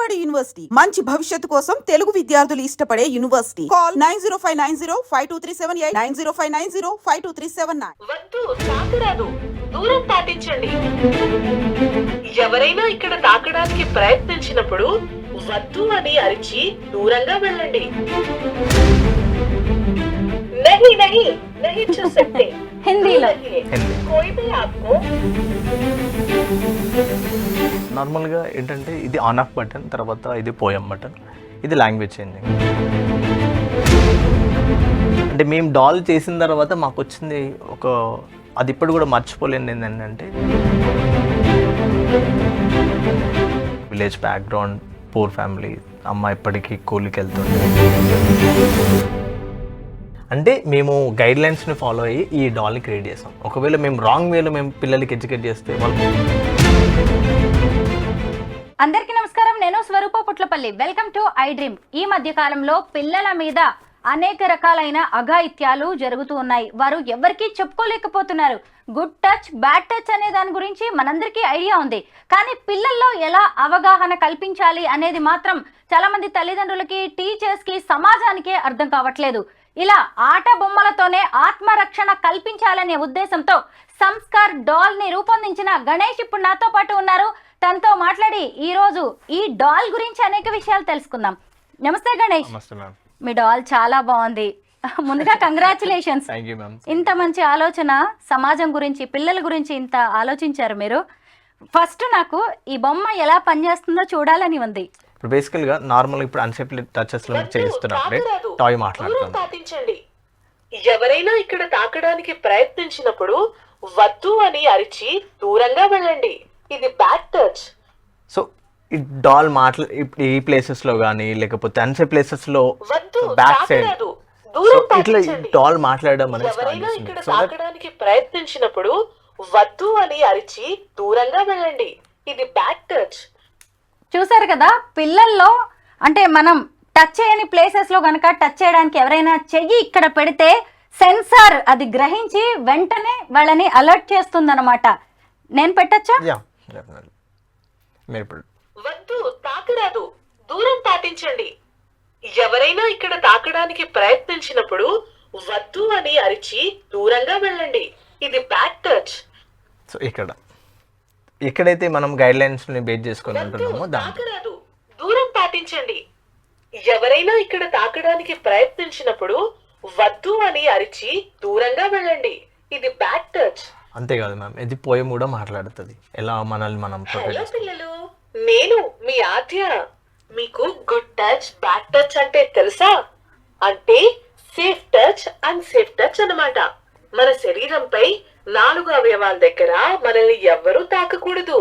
బాలబడి యూనివర్సిటీ మంచి భవిష్యత్తు కోసం తెలుగు విద్యార్థులు ఇష్టపడే యూనివర్సిటీ. కాల్ 9059052378 9059052379. వద్దు, తాకరాదు, దూరం పాటించండి. ఎవరైనా ఇక్కడ తాకడానికి ప్రయత్నించినప్పుడు వద్దు అని అరిచి దూరంగా వెళ్ళండి. नहीं नहीं नहीं छू सकते. హిందీలో कोई भी आपको నార్మల్గా ఏంటంటే ఇది ఆన్ ఆఫ్ బటన్, తర్వాత ఇది పోయం బటన్, ఇది లాంగ్వేజ్ చేంజింగ్. అంటే మేము డాల్ చేసిన తర్వాత మాకు వచ్చింది అది ఇప్పుడు కూడా మర్చిపోలేనిది ఏంటంటే విలేజ్ బ్యాక్గ్రౌండ్, పూర్ ఫ్యామిలీ, అమ్మ ఇప్పటికీ కూలికి వెళ్తుండే. అంటే మేము గైడ్ లైన్స్ని ఫాలో అయ్యి ఈ డాల్ని క్రియేట్ చేసాం. ఒకవేళ మేము రాంగ్ వేలో మేము పిల్లలకి ఎడ్యుకేట్ చేస్తే అందరికీ నమస్కారం. నేను Swarupa Putlapalli. Welcome to iDream. ఈ మధ్య కాలంలో పిల్లల మీద అనేక రకాలైన అఘాయిత్యాలు జరుగుతూ ఉన్నాయి. వారు ఎవరికీ చెప్పుకోలేకపోతున్నారు. గుడ్ టచ్, బ్యాడ్ టచ్ అనే దాని గురించి మనందరికీ ఐడియా ఉంది. కానీ పిల్లల్లో ఎలా అవగాహన కల్పించాలి అనేది మాత్రం చాలా మంది తల్లిదండ్రులకి, టీచర్స్కి, సమాజానికే అర్థం కావట్లేదు. ఇలా ఆట బొమ్మలతోనే ఆత్మరక్షణ కల్పించాలనే ఉద్దేశంతో సంస్కార్ డాల్ ని రూపొందించిన గణేష్ ఇప్పుడు నాతో పాటు ఉన్నారు. తనతో మాట్లాడి ఈ రోజు ఈ డాల్ గురించి అనేక విషయాలు తెలుసుకుందాం. నమస్తే గణేష్. మీ డాల్ చాలా బాగుంది. ముందుగా కంగ్రాచులేషన్స్. ఇంత మంచి ఆలోచన, సమాజం గురించి, పిల్లల గురించి ఇంత ఆలోచించారు మీరు. ఫస్ట్ నాకు ఈ బొమ్మ ఎలా పనిచేస్తుందో చూడాలని ఉంది. ఇప్పుడు బేసికల్గా నార్మల్ ఇప్పుడు అన్సేఫ్లీ టచెస్లో చేస్తున్నప్పుడే టాయ్ మాట్లాడుతుంది. పాటించండి. ఎవరైనా ఇక్కడ తాకడానికి ప్రయత్నించినప్పుడు వద్దు అని అరిచి దూరంగా వెళ్ళండి. ఇది బ్యాడ్ టచ్. సో ఈ డాల్ ఈ ప్లేసెస్ లో కానీ లేకపోతే అన్సేఫ్ ప్లేసెస్ లో బ్యాక్ సైడ్ ఇట్లా డాల్ మాట్లాడడం అనేది ఎవరైనా ఇక్కడ తాకడానికి ప్రయత్నించినప్పుడు వద్దు అని అరిచి దూరంగా వెళ్ళండి. ఇది బ్యాడ్ టచ్. చూసారు కదా, పిల్లల్లో అంటే మనం టచ్ చేయని ప్లేసెస్ లో కనుక టచ్ చేయడానికి ఎవరైనా చెయ్యి ఇక్కడ పెడితే సెన్సార్ అది గ్రహించి వెంటనే వాళ్ళని అలర్ట్ చేస్తుందన్నమాట. నేను పెట్టచ్చా? వద్దు, తాకరాదు, దూరం పాటించండి. ఎవరైనా ఇక్కడ తాకడానికి ప్రయత్నించినప్పుడు వద్దు అని అరిచి దూరంగా వెళ్ళండి. ఇది బ్యాడ్ టచ్. సో ఇక్కడైతే మనం గైడ్ లైన్స్ ని బేస్ చేసుకొని ఉంటున్నామో తాకరాదు, దూరం పాటించండి. ఎవరైనా ఇక్కడ తాకడానికి ప్రయత్నించినప్పుడు వద్దు అని అరిచి దూరంగా వెళ్ళండి. ఇది బ్యాడ్ టచ్. అంతేకాదు మ్యామ్, ఇది పోయం కూడా మాట్లాడుతుంది ఎలా మనల్ని మనం హలో పిల్లలు, నేను మీ ఆద్య. మీకు గుడ్ టచ్, బ్యాడ్ టచ్ అంటే తెలుసా? అంటే సేఫ్ టచ్, అన్సేఫ్ టచ్ అన్నమాట. మన శరీరంపై 4 అవయవాల దగ్గర మనల్ని ఎవ్వరూ తాకకూడదు.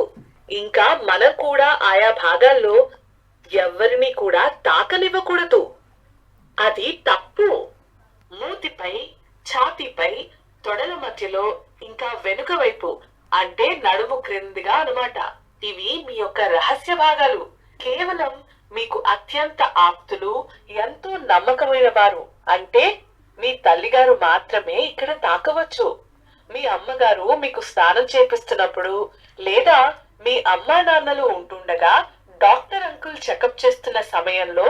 ఇంకా మనం కూడా ఆయా భాగాల్లో ఎవరిని కూడా తాకనివ్వకూడదు. అది తప్పు. మూతిపై, ఛాతీపై, తొడల మధ్యలో, ఇంకా వెనుక వైపు అంటే నడుము క్రిందిగా అన్నమాట. ఇవి మీ యొక్క రహస్య భాగాలు. కేవలం మీకు అత్యంత ఆప్తులు, ఎంతో నమ్మకమైన వారు అంటే మీ తల్లిగారు మాత్రమే ఇక్కడ తాకవచ్చు. మీ అమ్మగారు మీకు స్నానం చేపిస్తున్నప్పుడు, లేదా మీ అమ్మా నాన్నలు ఉంటుండగా డాక్టర్ అంకుల్ చెకప్ చేస్తున్న సమయంలో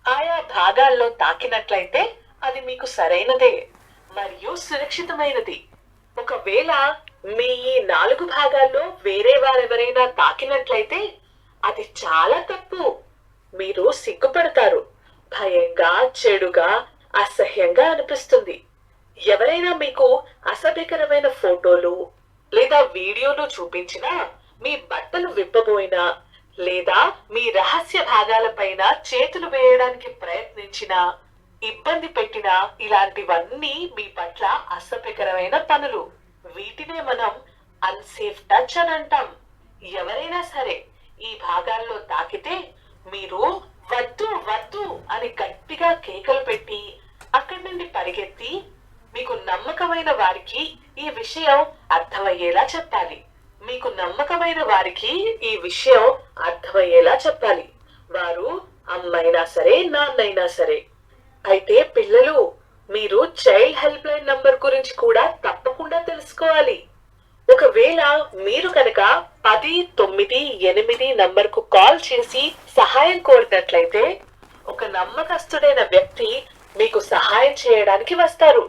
ఆయా భాగాల్లో తాకినట్లయితే అది మీకు సరైనదే మరియు సురక్షితమైనది. ఒకవేళ మీ ఈ 4 భాగాల్లో వేరే వారెవరైనా తాకినట్లయితే అది చాలా తప్పు. మీరు సిగ్గుపడతారు. భయంగా, చెడుగా, అసహ్యంగా అనిపిస్తుంది. ఎవరైనా మీకు అసభ్యకరమైన ఫోటోలు లేదా వీడియోలు చూపించినా, మీ బట్టలు విప్పబోయినా, లేదా మీ రహస్య భాగాలపైన చేతులు వేయడానికి ప్రయత్నించినా, ఇబ్బంది పెట్టినా, ఇలాంటివన్నీ మీ పట్ల అసభ్యకరమైన పనులు. వీటినే మనం అన్సేఫ్ టచ్ అని అంటాం. ఎవరైనా సరే ఈ భాగాల్లో తాకితే మీరు వద్దు వద్దు అని గట్టిగా కేకలు పెట్టి అక్కడి నుండి పరిగెత్తి మీకు నమ్మకమైన వారికి ఈ విషయం అర్థమయ్యేలా చెప్పాలి. మీకు నమ్మకమైన వారికి ఈ విషయం అర్థమయ్యేలా చెప్పాలి. వారు అమ్మైనా సరే, నాన్నైనా సరే. అయితే పిల్లలు, మీరు చైల్డ్ హెల్ప్ లైన్ నంబర్ గురించి కూడా తప్పకుండా తెలుసుకోవాలి. ఒకవేళ మీరు కనుక 10 9 8 నంబర్కు కాల్ చేసి సహాయం కోరినట్లయితే ఒక నమ్మకస్తుడైన వ్యక్తి మీకు సహాయం చేయడానికి వస్తారు.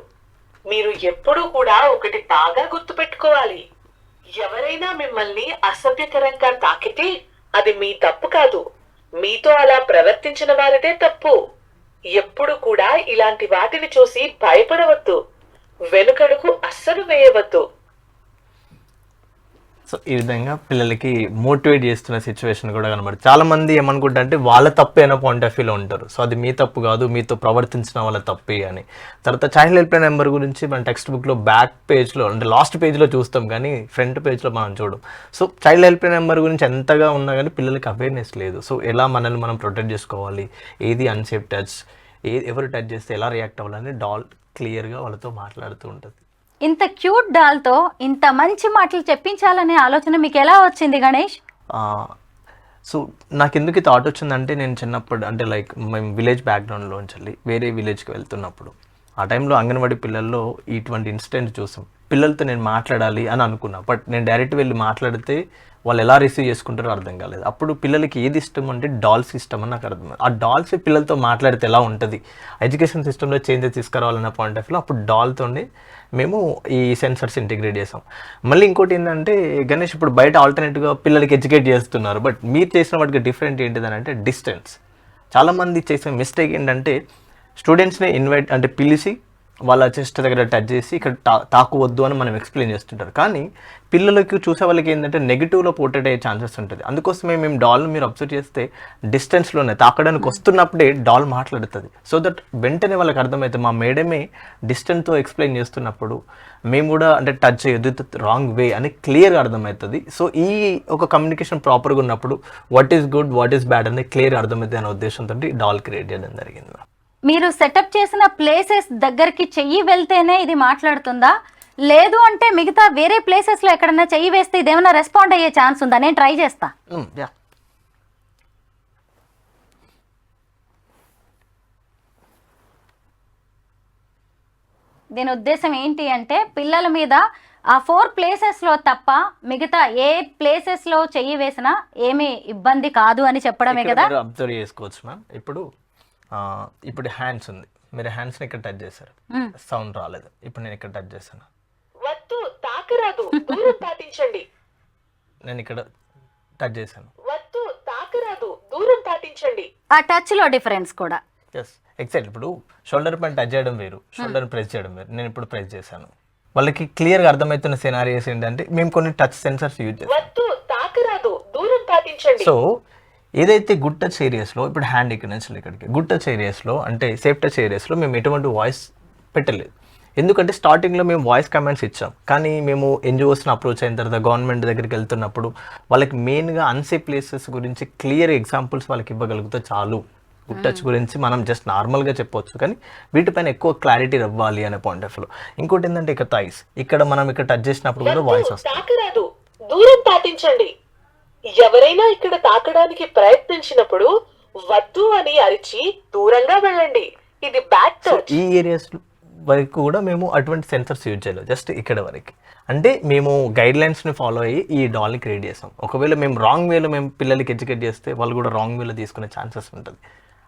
మీరు ఎప్పుడూ కూడా ఒకటి బాగా గుర్తుపెట్టుకోవాలి, ఎవరైనా మిమ్మల్ని అసభ్యకరంగా తాకితే అది మీ తప్పు కాదు, మీతో అలా ప్రవర్తించిన వారిదే తప్పు. ఎప్పుడు కూడా ఇలాంటి వాటిని చూసి భయపడవద్దు, వెనుకడుగు అస్సలు వేయవద్దు. సో ఈ విధంగా పిల్లలకి మోటివేట్ చేస్తున్న సిచ్యువేషన్ కూడా కనబడుతుంది. చాలా మంది ఏమనుకుంటారు అంటే వాళ్ళ తప్పే అనే పాయింట్ ఆఫ్ వ్యూలో ఉంటారు. సో అది మీ తప్పు కాదు, మీతో ప్రవర్తించిన వాళ్ళ తప్పే అని. తర్వాత చైల్డ్ హెల్ప్ లైన్ నెంబర్ గురించి మన టెక్స్ట్ బుక్లో బ్యాక్ పేజ్లో అంటే లాస్ట్ పేజ్లో చూస్తాం కానీ ఫ్రంట్ పేజ్లో మనం చూడం. So child help line number గురించి ఎంతగా ఉన్నా కానీ పిల్లలకి అవేర్నెస్ లేదు. సో ఎలా మనల్ని మనం ప్రొటెక్ట్ చేసుకోవాలి, ఏది అన్సేఫ్ టచ్, ఎవరు టచ్ చేస్తే ఎలా రియాక్ట్ అవ్వాలని డాల్ క్లియర్గా వాళ్ళతో మాట్లాడుతూ ఉంటుంది. ఇంత క్యూట్ డాల్తో ఇంత మంచి మాటలు చెప్పించాలనే ఆలోచన మీకు ఎలా వచ్చింది గణేష్? సో నాకు ఎందుకు ఈ థాట్ వచ్చిందంటే నేను చిన్నప్పుడు అంటే లైక్ మేము విలేజ్ బ్యాక్గ్రౌండ్లోంచి వెళ్ళి వేరే విలేజ్కి వెళ్తున్నప్పుడు ఆ టైంలో అంగన్వాడీ పిల్లల్లో ఇటువంటి ఇన్సిడెంట్ చూసాం. పిల్లలతో నేను మాట్లాడాలి అని అనుకున్నా, బట్ నేను డైరెక్ట్ వెళ్ళి మాట్లాడితే వాళ్ళు ఎలా రిసీవ్ చేసుకుంటారో అర్థం కాలేదు. అప్పుడు పిల్లలకి ఏది ఇష్టం అంటే డాల్స్ ఇష్టం అని నాకు అర్థం. ఆ డాల్స్ పిల్లలతో మాట్లాడితే ఎలా ఉంటుంది, ఎడ్యుకేషన్ సిస్టంలో చేంజెస్ తీసుకురావాలన్న పాయింట్ ఆఫ్ వ్యూలో అప్పుడు డాల్తోనే మేము ఈ సెన్సర్స్ ఇంటిగ్రేట్ చేసాం. మళ్ళీ ఇంకోటి ఏంటంటే గణేష్ ఇప్పుడు బయట ఆల్టర్నేటివ్గా పిల్లలకి ఎడ్యుకేట్ చేస్తున్నారు, బట్ మీరు చేసిన వాటికి డిఫరెంట్ ఏంటిదని అంటే డిస్టెన్స్. చాలామంది చేసే మిస్టేక్ ఏంటంటే స్టూడెంట్స్ని ఇన్వైట్ అంటే పిలిచి వాళ్ళ చెస్ట్ దగ్గర టచ్ చేసి ఇక్కడ తాకువద్దు అని మనం ఎక్స్ప్లెయిన్ చేస్తుంటారు. కానీ పిల్లలకి చూసే వాళ్ళకి ఏంటంటే నెగిటివ్లో పోర్ట్రేట్ అయ్యే ఛాన్సెస్ ఉంటుంది. అందుకోసమే మేము డాల్ని మీరు అబ్జర్వ్ చేస్తే డిస్టెన్స్లోనే తాకడానికి వస్తున్నప్పుడే డాల్ మాట్లాడుతుంది. సో దట్ వెంటనే వాళ్ళకి అర్థమవుతుంది. మా మేడమే డిస్టెన్స్తో ఎక్స్ప్లెయిన్ చేస్తున్నప్పుడు మేము కూడా అంటే టచ్ చేయొద్దు, రాంగ్ వే అని క్లియర్గా అర్థమవుతుంది. సో ఈ ఒక కమ్యూనికేషన్ ప్రాపర్గా ఉన్నప్పుడు what is good what is bad అనేది క్లియర్గా అర్థమవుతుంది అనే ఉద్దేశంతో డాల్ క్రియేట్ చేయడం జరిగింది. మీరు సెటప్ చేసిన ప్లేసెస్ దగ్గరికి చెయ్యి వెళ్తేనే ఇది మాట్లాడుతుందా, లేదు అంటే మిగతా వేరే ప్లేసెస్లో ఎక్కడన్నా చెయ్యి వేస్తే ఇదేమైనా రెస్పాండ్ అయ్యే ఛాన్స్ ఉందా? నేను ట్రై చేస్తా. దీని ఉద్దేశం ఏంటి అంటే పిల్లల మీద ఆ 4 ప్లేసెస్లో తప్ప మిగతా ఏ ప్లేసెస్లో చెయ్యి వేసినా ఏమీ ఇబ్బంది కాదు అని చెప్పడమే కదా. అబ్జర్వ్ చేసుకోవచ్చు మ్యామ్. ఇప్పుడు హ్యాండ్స్ ఉంది, మీరు హ్యాండ్స్ని ఇక్కడ టచ్ చేశారు, సౌండ్ రాలేదు. ఇప్పుడు నేను ఇక్కడ టచ్ చేశాను, వద్దు తాకరాదు, దూరం పాటించండి. నేను ఇక్కడ టచ్ చేశాను, వద్దు తాకరాదు, దూరం పాటించండి. ఆ టచ్లో డిఫరెన్స్ కూడా. Yes exact. ఇప్పుడు షోల్డర్ పైన టచ్ చేయడం వేరు, షోల్డర్ ప్రెస్ చేయడం వేరు. నేను ఇప్పుడు ప్రెస్ చేశాను. వాళ్ళకి క్లియర్గా అర్థమవుతున్న సినారియోస్ ఏంటంటే మేము కొన్ని టచ్ సెన్సర్స్ యూజ్ చేస్తాం. వద్దు తాకరాదు, దూరం పాటించండి. సో ఏదైతే గుడ్ టచ్ ఏరియాస్లో ఇప్పుడు హ్యాండ్ ఇక్కడ నుంచి ఇక్కడికి గుడ్ టచ్ ఏరియాస్లో అంటే సేఫ్ టచ్ ఏరియాస్లో మేము ఎటువంటి వాయిస్ పెట్టలేదు. ఎందుకంటే స్టార్టింగ్లో మేము వాయిస్ కమాండ్స్ ఇచ్చాం, కానీ మేము ఎన్జిఓస్ని అప్రోచ్ అయిన తర్వాత గవర్నమెంట్ దగ్గరికి వెళ్తున్నప్పుడు వాళ్ళకి మెయిన్గా అన్సేఫ్ ప్లేసెస్ గురించి క్లియర్ ఎగ్జాంపుల్స్ వాళ్ళకి ఇవ్వగలిగితే చాలు. గుడ్ టచ్ గురించి మనం జస్ట్ నార్మల్గా చెప్పొచ్చు, కానీ వీటిపైన ఎక్కువ క్లారిటీ ఇవ్వాలి అనే పాయింట్ ఆఫ్ వ్యూలో. ఇంకోటి ఏంటంటే ఇక్కడ థైస్, ఇక్కడ మనం ఇక్కడ టచ్ చేసినప్పుడు కూడా వాయిస్ వస్తుంది. తాకరాదు, దూరం పాటించండి. ఎవరైనా ఇక్కడ తాకడానికి ప్రయత్నించినప్పుడు వద్దు అని అరిచి దూరంగా వెళ్ళండి. ఇది బ్యాడ్ టచ్. ఈ ఏరియాస్ వరకు కూడా మేము అటువంటి సెన్సర్స్ యూజ్ చేయలేదు, జస్ట్ ఇక్కడ వరకు. అంటే మేము గైడ్ లైన్స్ని ఫాలో అయ్యి ఈ డాల్ని క్రియేట్ చేసాం. ఒకవేళ మేము రాంగ్ వేలో మేము పిల్లలకి ఎడ్యుకేట్ చేస్తే వాళ్ళు కూడా రాంగ్ వేలో తీసుకునే ఛాన్సెస్ ఉంటుంది.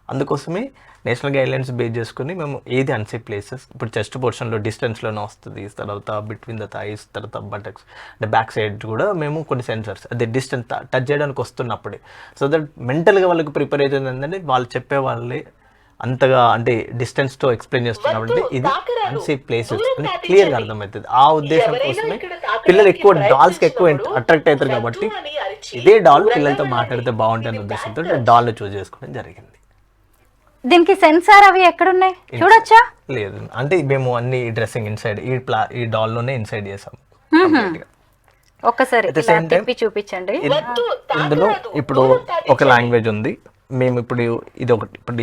అందుకోసమే నేషనల్ గైడ్ లైన్స్ బేస్ చేసుకుని మేము ఏది అన్సేఫ్ ప్లేసెస్ ఇప్పుడు చెస్ట్ పోర్షన్లో డిస్టెన్స్లోనే వస్తుంది, తర్వాత బిట్వీన్ ద థైస్, తర్వాత బటక్స్ అంటే బ్యాక్ సైడ్ కూడా మేము కొన్ని సెన్సర్స్ అదే డిస్టెన్స్ టచ్ చేయడానికి వస్తున్నప్పుడే. సో దట్ మెంటల్గా వాళ్ళకి ప్రిపేర్ అవుతుంది ఏంటంటే వాళ్ళు చెప్పే వాళ్ళే అంతగా అంటే డిస్టెన్స్తో ఎక్స్ప్లెయిన్ చేస్తున్నప్పుడు ఇది అన్సేఫ్ ప్లేసెస్ అని క్లియర్గా అర్థమవుతుంది. ఆ ఉద్దేశం కోసమే పిల్లలు ఎక్కువ డాల్స్కి ఎక్కువ అట్రాక్ట్ అవుతారు. కాబట్టి ఇదే డాల్ పిల్లలతో మాట్లాడితే బాగుంటుంది ఉద్దేశంతో డాల్ని చూస్ చేసుకోవడం జరిగింది. దీనికి సెన్సార్ అవి ఎక్కడున్నాయి చూడొచ్చా? లేదు, అంటే మేము అన్ని డ్రెస్సింగ్ ఇన్సైడ్ ఈ డాల్లోనే ఇన్సైడ్ చేసాం. ఒక్కసారి తిప్పి చూపించండి. ఇందులో ఇప్పుడు ఒక లాంగ్వేజ్ ఉంది. మేము ఇప్పుడు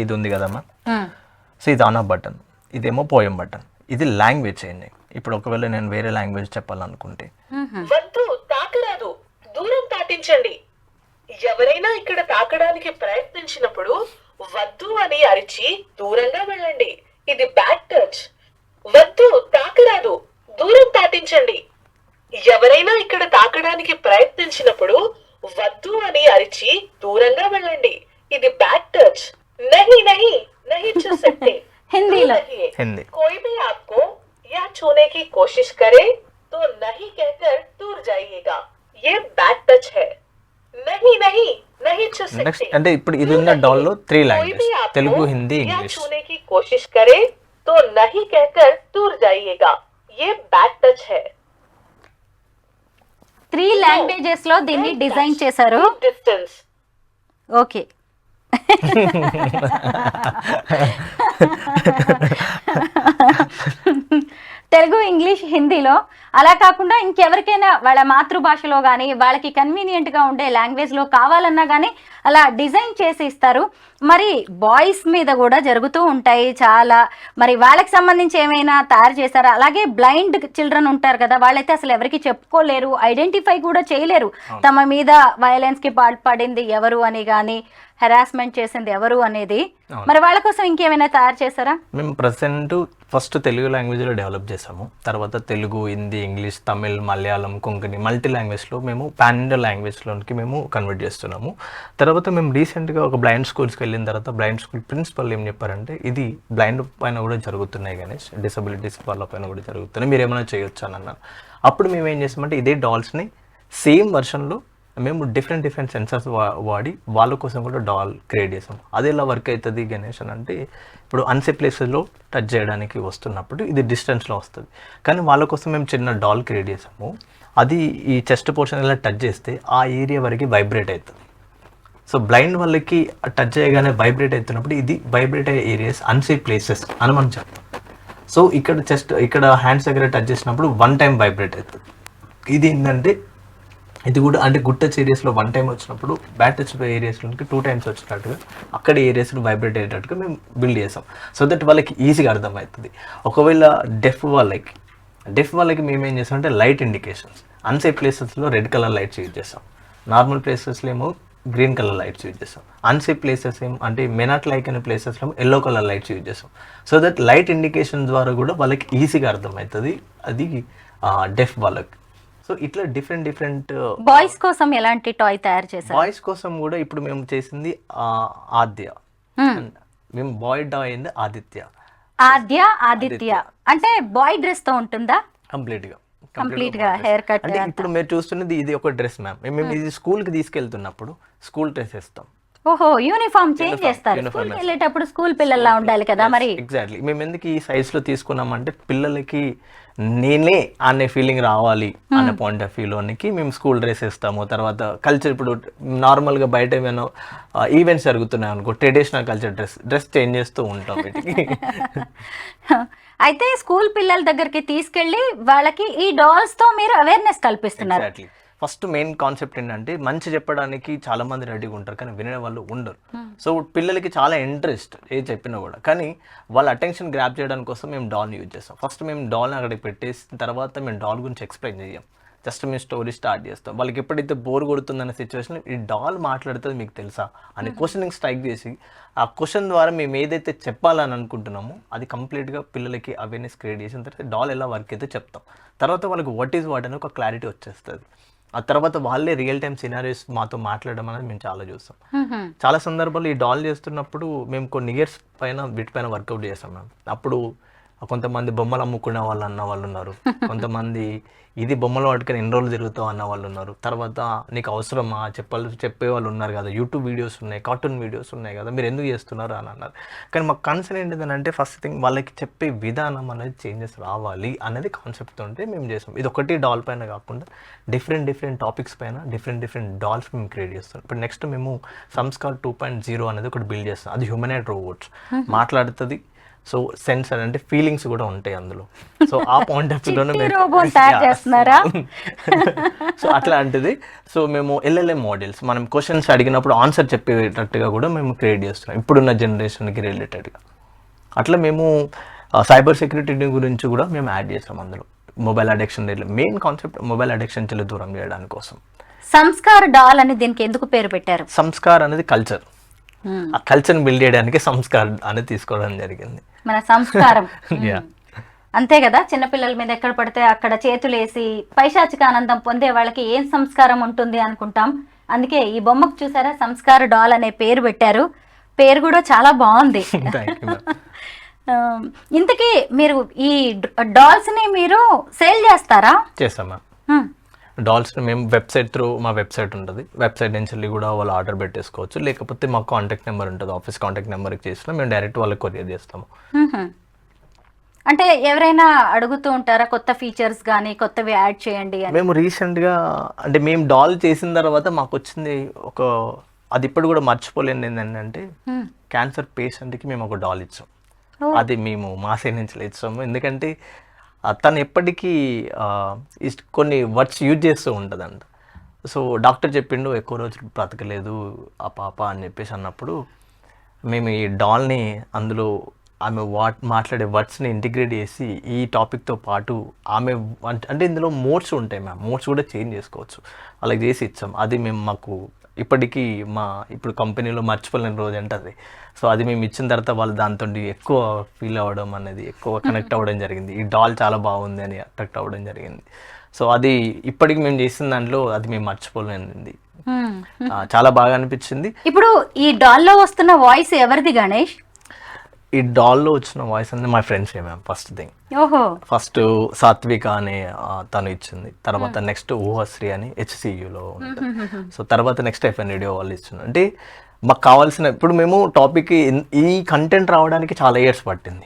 ఇది ఉంది కదమ్మా, సో ఇది ఆన్ ఆఫ్ బటన్, ఇదేమో పోయం బటన్. ఇది లాంగ్వేజ్ చేంజ్. ఇప్పుడు ఒకవేళ నేను వేరే లాంగ్వేజ్ చెప్పాలనుకుంటే వద్దు తాకరాదు, దూరం పాటించండి. ఎవరైనా ఇక్కడ తాకడానికి ప్రయత్నించినప్పుడు వద్దు అని అరిచి దూరంగా వెళ్ళండి. ఇది బ్యాడ్ టచ్. వద్దు తాకరాదు, దూరం పాటించండి. ఎవరైనా ఇక్కడ తాకడానికి ప్రయత్నించినప్పుడు వద్దు అని అరిచి దూరంగా వెళ్ళండి. ఇది బ్యాడ్ టచ్. నహీ నహీ నహీ छू सकते. హిందీలో. హిందీ. कोई भी आपको यह छूने की कोशिश करे तो नहीं कहकर दूर जाइएगा. ये बैड टच है. नहीं नहीं नहीं छू నెక్స్ట్ सकते. అంటే ఇప్పుడు ఇది ఉన్న డాల్లో 3 कोई भी లాంగ్వేజ్, आपको తెలుగు, హిందీ, यह ఇంగ్లీష్. छूने की कोशिश करे तो नहीं कहकर दूर जाइएगा. ये बैड टच है. 3 లాంగ్వేజెస్ లో దీన్ని డిజైన్ చేశారు. Distance. ఓకే. తెలుగు, ఇంగ్లీష్, హిందీలో. అలా కాకుండా ఇంకెవరికైనా వాళ్ళ మాతృభాషలో కానీ వాళ్ళకి కన్వీనియంట్గా ఉండే లాంగ్వేజ్లో కావాలన్నా కానీ అలా డిజైన్ చేసి ఇస్తారు. మరి బాయ్స్ మీద కూడా జరుగుతూ ఉంటాయి చాలా. మరి వాళ్ళకి సంబంధించి ఏమైనా తయారు చేశారా? అలాగే బ్లైండ్ చిల్డ్రన్ ఉంటారు కదా, వాళ్ళైతే అసలు ఎవరికి చెప్పుకోలేరు, ఐడెంటిఫై కూడా చేయలేరు తమ మీద వైలెన్స్కి పాల్పడింది ఎవరు అని కానీ హెరాస్మెంట్ చేసింది ఎవరు అనేది. మరి వాళ్ళ కోసం ఇంకేమైనా తయారు చేశారా? మేము ప్రజెంట్ ఫస్ట్ తెలుగు లాంగ్వేజ్లో డెవలప్ చేసాము. తర్వాత తెలుగు, హిందీ, ఇంగ్లీష్, తమిళ్, మలయాళం, కొంకణి మల్టీ లాంగ్వేజ్లో మేము పాన్ ఇండియా లాంగ్వేజ్లోకి మేము కన్వర్ట్ చేస్తున్నాము. తర్వాత మేము రీసెంట్గా ఒక బ్లైండ్ స్కూల్స్కి వెళ్ళిన తర్వాత బ్లైండ్ స్కూల్ ప్రిన్సిపల్ ఏం చెప్పారంటే, ఇది బ్లైండ్ పైన కూడా జరుగుతున్నాయి గణేష్, డిసబిలిటీస్ వాళ్ళ పైన కూడా జరుగుతున్నాయి, మీరు ఏమైనా చేయొచ్చు అని అన్నారు. అప్పుడు మేము ఏం చేసామంటే ఇదే డాల్స్ని సేమ్ వర్షన్లో మేము డిఫరెంట్ సెన్సర్స్ వాడి వాళ్ళ కోసం కూడా డాల్ క్రియేట్ చేసాం. అది ఎలా వర్క్ అవుతుంది గణేష్ అని అంటే, ఇప్పుడు అన్సేఫ్ ప్లేసెస్లో టచ్ చేయడానికి వస్తున్నప్పుడు ఇది డిస్టెన్స్లో వస్తుంది, కానీ వాళ్ళ కోసం మేము చిన్న డాల్ క్రియేట్ చేసాము. అది ఈ చెస్ట్ పోర్షన్ ఇలా టచ్ చేస్తే ఆ ఏరియా వరకు వైబ్రేట్ అవుతుంది. సో బ్లైండ్ వాళ్ళకి టచ్ చేయగానే వైబ్రేట్ అవుతున్నప్పుడు ఇది వైబ్రేట్ అయ్యే ఏరియాస్ అన్సేఫ్ ప్లేసెస్ అని మనం చెప్తాం. సో ఇక్కడ హ్యాండ్స్ దగ్గర టచ్ చేసినప్పుడు 1 టైం వైబ్రేట్ అవుతుంది. ఇది ఏంటంటే ఇది కూడా అంటే గుడ్ టచ్ ఏరియాస్లో 1 టైం వచ్చినప్పుడు బ్యాడ్ టచ్ ఏరియాస్లోకి 2 టైమ్స్ వచ్చినట్టుగా అక్కడ ఏరియాస్లో వైబ్రేట్ అయ్యేటట్టుగా మేము బిల్డ్ చేసాం. సో దట్ వాళ్ళకి ఈజీగా అర్థమవుతుంది. ఒకవేళ డెఫ్ వాళ్ళకి మేము ఏం చేస్తామంటే లైట్ ఇండికేషన్స్, అన్సేఫ్ ప్లేసెస్లో రెడ్ కలర్ లైట్స్ యూజ్ చేస్తాం, నార్మల్ ప్లేసెస్లో ఏమో గ్రీన్ కలర్ లైట్స్ యూజ్ చేస్తాం. అన్సేఫ్ ప్లేసెస్ ఏమో అంటే మెనాట్ లైక్ అనే ప్లేసెస్లో ఎల్లో కలర్ లైట్స్ యూజ్ చేస్తాం. సో దట్ లైట్ ఇండికేషన్ ద్వారా కూడా వాళ్ళకి ఈజీగా అర్థమవుతుంది అది డెఫ్ వాళ్ళకి. సో ఇట్లా డిఫరెంట్ బాయ్స్ కోసం ఎలాంటి టాయ్ తయారు చేశారు? బాయ్స్ కోసం కూడా ఇప్పుడు మేము చేసింది ఆద్య, మేము బాయ్ డాయ్ అయింది ఆదిత్య. అంటే బాయ్ డ్రెస్ తో ఉంటుందా? కంప్లీట్ గా హెయిర్ కట్. అంటే ఇప్పుడు మీరు చూస్తున్నది ఇది ఒక డ్రెస్ మ్యామ్. మేము ఇది స్కూల్ కి తీసుకెళ్తున్నప్పుడు స్కూల్ డ్రెస్ వేస్తాం. ఓహో, యూనిఫామ్ చేంజ్ చేస్తారు. స్కూల్కి వెళ్ళేటప్పుడు స్కూల్ పిల్లల్లా ఉండాలి కదా మరి. ఎగ్జాక్ట్లీ. మేము ఎందుకు ఈ సైజ్ లో తీసుకున్నామంటే పిల్లలకి నేనే అనే ఫీలింగ్ రావాలి అనే పాయింట్ ఆఫ్ వ్యూలోనికి మేము స్కూల్ డ్రెస్ వేస్తాము. తర్వాత కల్చర్, ఇప్పుడు నార్మల్గా బయట ఏమైనా ఈవెంట్స్ జరుగుతున్నాయి అనుకో, ట్రెడిషనల్ కల్చర్ డ్రెస్ చేంజ్ చేస్తూ ఉంటాం వీటికి. అయితే స్కూల్ పిల్లల దగ్గరికి తీసుకెళ్ళి వాళ్ళకి ఈ డాల్స్ తో మీరు అవేర్నెస్ కల్పిస్తున్నారు. ఎగ్జాక్ట్లీ. ఫస్ట్ మెయిన్ కాన్సెప్ట్ ఏంటంటే మంచి చెప్పడానికి చాలా మంది రెడీగా ఉంటారు కానీ వినే వాళ్ళు ఉండరు. సో పిల్లలకి చాలా ఇంట్రెస్ట్ ఏ చెప్పినా కూడా, కానీ వాళ్ళ అటెన్షన్ గ్రాప్ చేయడానికి కోసం మేము డాల్ని యూజ్ చేస్తాం. ఫస్ట్ మేము డాల్ని అక్కడికి పెట్టేసిన తర్వాత మేము డాల్ గురించి ఎక్స్ప్లెయిన్ చేయం, జస్ట్ మేము స్టోరీ స్టార్ట్ చేస్తాం. వాళ్ళకి ఎప్పుడైతే బోర్ కొడుతుందనే సిచ్యువేషన్ ఈ డాల్ మాట్లాడుతుంది మీకు తెలుసా అని క్వశ్చనింగ్ స్ట్రైక్ చేసి ఆ క్వశ్చన్ ద్వారా మేము ఏదైతే చెప్పాలని అనుకుంటున్నామో అది కంప్లీట్గా పిల్లలకి అవేర్నెస్ క్రియేట్ చేసిన తర్వాత డాల్ ఎలా వర్క్ అయితే చెప్తాం. తర్వాత వాళ్ళకి వాట్ ఈజ్ వాట్ అని ఒక క్లారిటీ వచ్చేస్తుంది. ఆ తర్వాత వాళ్ళే రియల్ టైమ్ సినారియోస్ మాతో మాట్లాడడం అనేది మేము చాలా చూస్తాం. చాలా సందర్భాలు ఈ డాల్ చేస్తున్నప్పుడు మేము కొన్ని ఇయర్స్ పైన వీటిపైన వర్కౌట్ చేస్తాం మ్యామ్. అప్పుడు కొంతమంది బొమ్మలు అమ్ముకునే వాళ్ళు అన్న వాళ్ళు ఉన్నారు, కొంతమంది ఇది బొమ్మలు పట్టుకొని ఎన్ని రోజులు తిరుగుతావు అన్న వాళ్ళు ఉన్నారు. తర్వాత నీకు అవసరమా చెప్పే వాళ్ళు ఉన్నారు కదా, యూట్యూబ్ వీడియోస్ ఉన్నాయి, కార్టూన్ వీడియోస్ ఉన్నాయి కదా, మీరు ఎందుకు చేస్తున్నారు అని అన్నారు. కానీ మాకు కన్సర్న్ ఏంటిదంటే ఫస్ట్ థింగ్ వాళ్ళకి చెప్పే విధానం అనేది చేంజెస్ రావాలి అనేది కాన్సెప్ట్ ఉంటే మేము చేస్తాం. ఇది ఒకటి డాల్ పైన కాకుండా డిఫరెంట్ టాపిక్స్ పైన డిఫరెంట్ డాల్స్ మేము క్రియేట్ చేస్తాం. ఇప్పుడు నెక్స్ట్ మేము సంస్కార్ 2.0 అనేది ఒకటి బిల్డ్ చేస్తాం. అది హ్యూమనైడ్ రోబోట్స్ మాట్లాడుతుంది. సో సెన్సర్ అంటే ఫీలింగ్స్ కూడా ఉంటాయి అందులో. సో ఆ పాయింట్ ఆఫ్ వ్యూలోనే సో అట్లాంటిది. సో మేము LLM మోడల్స్ మనం క్వశ్చన్స్ అడిగినప్పుడు ఆన్సర్ చెప్పేటట్టుగా కూడా మేము క్రియేట్ చేస్తున్నాం ఇప్పుడున్న జనరేషన్కి రిలేటెడ్గా. అట్లా మేము సైబర్ సెక్యూరిటీ గురించి కూడా మేము యాడ్ చేస్తాం అందులో. Mobile addiction main concept mobile addiction చాలా దూరం చేయడానికి కోసం. సంస్కార్ డాల్ అని దీనికి ఎందుకు పేరు పెట్టారు? సంస్కార్ అనేది కల్చర్, ఆ కల్చర్ని బిల్డ్ చేయడానికి సంస్కార్ అనేది తీసుకోవడం జరిగింది. మన సంస్కారం. అంతే కదా, చిన్నపిల్లల మీద ఎక్కడ పడితే అక్కడ చేతులేసి పైశాచిక ఆనందం పొందే వాళ్ళకి ఏం సంస్కారం ఉంటుంది అనుకుంటాం. అందుకే ఈ బొమ్మకు చూసారా సంస్కార డాల్ అనే పేరు పెట్టారు. పేరు కూడా చాలా బాగుంది. Thank you. ఇంతకీ మీరు ఈ డాల్స్ ని మీరు సేల్ చేస్తారా? చేస్తాం మ్యామ్. డాల్స్ మేము వెబ్సైట్ త్రూ, మా వెబ్సైట్ ఉంటుంది, వెబ్సైట్ నుంచి వెళ్ళి కూడా వాళ్ళు ఆర్డర్ పెట్టేసుకోవచ్చు. లేకపోతే మాకు కాంటాక్ట్ నెంబర్ ఉంటుంది, ఆఫీస్ కాంటాక్ట్ నెంబర్కి చేసినా మేము డైరెక్ట్ వాళ్ళకి కొరియర్ చేస్తాము. అంటే ఎవరైనా అడుగుతూ ఉంటారా కొత్త ఫీచర్స్ కానీ కొత్తవి యాడ్ చేయండి అని? మేము రీసెంట్గా అంటే మేము డాల్ చేసిన తర్వాత మాకు వచ్చింది ఒక, అది ఇప్పుడు కూడా మర్చిపోలేనిది ఏంటంటే క్యాన్సర్ పేషెంట్కి మేము ఒక డాల్ ఇచ్చాం. అది మేము మా సైడ్ నుంచి ఇచ్చాము. ఎందుకంటే తను ఎప్పటికీ కొన్ని వర్డ్స్ యూజ్ చేస్తూ ఉంటుందంట. సో డాక్టర్ చెప్పిండు ఎక్కువ రోజులు బ్రతకలేదు ఆ పాప అని చెప్పేసి అన్నప్పుడు మేము ఈ డాల్ని అందులో ఆమె మాట్లాడే వర్డ్స్ని ఇంటిగ్రేట్ చేసి ఈ టాపిక్తో పాటు ఆమె అంటే ఇందులో మోడ్స్ ఉంటాయి మ్యామ్, మోడ్స్ కూడా చేంజ్ చేసుకోవచ్చు, అలా చేసి ఇచ్చాం. అది మేము మాకు ఇప్పటికీ ఇప్పుడు కంపెనీలో మర్చిపోలేని రోజు అంటే అది. సో అది మేము ఇచ్చిన తర్వాత వాళ్ళు దాంతో ఎక్కువ ఫీల్ అవ్వడం అనేది, ఎక్కువ కనెక్ట్ అవ్వడం జరిగింది. ఈ డాల్ చాలా బాగుంది అని అట్రాక్ట్ అవ్వడం జరిగింది. సో అది ఇప్పటికి మేము చేసిన దాంట్లో అది మేము మర్చిపోలేనిది, చాలా బాగా అనిపించింది. ఇప్పుడు ఈ డాల్లో వస్తున్న వాయిస్ ఎవరిది గణేష్? ఈ డాల్లో వచ్చిన వాయిస్ అంటే మా friends ma'am. First thing, first సాత్విక అనే తను ఇచ్చింది, తర్వాత నెక్స్ట్ ఊహశ్రీ అని హెచ్సియులో ఉంటుంది. సో తర్వాత నెక్స్ట్ ఎఫ్ఎన్ రేడియో వాళ్ళు ఇచ్చింది. అంటే మాకు కావాల్సిన, ఇప్పుడు మేము టాపిక్ ఈ కంటెంట్ రావడానికి చాలా ఇయర్స్ పట్టింది.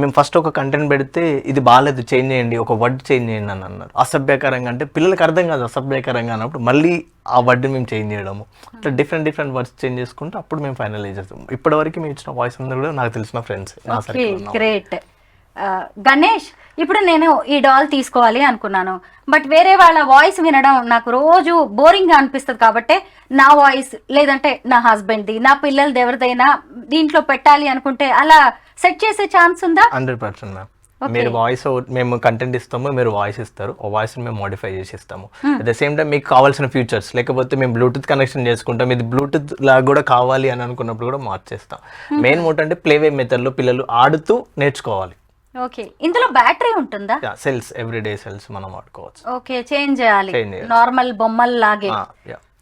మేము ఫస్ట్ ఒక కంటెంట్ పెడితే ఇది బాగాలేదు చేంజ్ చేయండి, ఒక వర్డ్ చేంజ్ చేయండి అని అన్నారు. అసభ్యకరంగా అంటే పిల్లలకి అర్థం కాదు అసభ్యకరంగా అన్నప్పుడు మళ్ళీ ఆ వర్డ్ని మేము చేంజ్ చేయడము, అట్లా డిఫరెంట్ వర్డ్స్ చేంజ్ చేసుకుంటే అప్పుడు మేము ఫైనలైజ్ చేస్తాం. ఇప్పటివరకు మేము ఇచ్చిన వాయిస్ అందరూ కూడా నాకు తెలిసిన ఫ్రెండ్స్. గ్రేట్. గణేష్, ఇప్పుడు నేను ఈ డాల్ తీసుకోవాలి అనుకున్నాను, బట్ వేరే వాళ్ళ వాయిస్ వినడం నాకు రోజు బోరింగ్గా అనిపిస్తుంది. కాబట్టి నా వాయిస్ లేదంటే నా హస్బెండ్ది, నా పిల్లలది ఎవరిదైనా దీంట్లో పెట్టాలి అనుకుంటే అలా సెట్ చేసే ఛాన్స్ ఉందా? 100% మ్యామ్. మీరు వాయిస్, మేము కంటెంట్ ఇస్తాము, మీరు వాయిస్ ఇస్తారు, ఆ వాయిస్ మేము మోడిఫై చేసి ఇస్తాము. అట్ ద సేమ్ టైం మీకు కావాల్సిన ఫీచర్స్, లేకపోతే మేము బ్లూటూత్ కనెక్షన్ చేసుకుంటాం, ఇది బ్లూటూత్ లాగా కూడా కావాలి అని అనుకున్నప్పుడు కూడా మార్చేస్తాం. మెయిన్ మోట్ అంటే ప్లేవే మెథడ్లో పిల్లలు ఆడుతూ నేర్చుకోవాలి. ఓకే, ఇందులో బ్యాటరీ ఉంటుందా? సెల్స్, ఎవ్రీడే సెల్స్ మనం వాడుకోవచ్చు. ఓకే, చేంజ్ చేయాలి నార్మల్ బొమ్మల లాగే.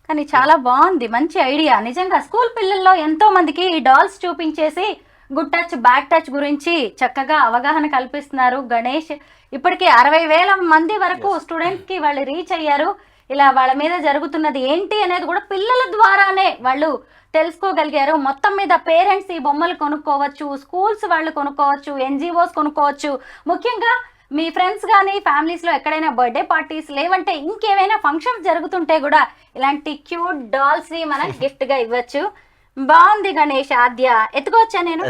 కానీ చాలా బాగుంది, మంచి ఐడియా నిజంగా. స్కూల్ పిల్లల్లో ఎంతో మందికి ఈ డాల్స్ చూపించేసి గుడ్ టచ్ బ్యాడ్ టచ్ గురించి చక్కగా అవగాహన కల్పిస్తున్నారు గణేష్. ఇప్పటికే 60,000 మంది వరకు స్టూడెంట్స్ కి వాళ్ళు రీచ్ అయ్యారు. ఇలా వాళ్ళ మీద జరుగుతున్నది ఏంటి అనేది కూడా పిల్లల ద్వారానే వాళ్ళు తెలుసుకోగలిగారు. మొత్తం మీద పేరెంట్స్ ఈ బొమ్మలు కొనుక్కోవచ్చు, స్కూల్స్ వాళ్ళు కొనుక్కోవచ్చు, ఎన్జిఓస్ కొనుక్కోవచ్చు. ముఖ్యంగా మీ ఫ్రెండ్స్ కానీ ఫ్యామిలీస్లో ఎక్కడైనా బర్త్డే పార్టీస్ లేవంటే ఇంకేమైనా ఫంక్షన్స్ జరుగుతుంటే కూడా ఇలాంటి క్యూట్ డాల్స్ని మనం గిఫ్ట్గా ఇవ్వచ్చు. బాగుంది గణేష్. ఆద్య ఎత్తుకోవచ్చా? నేను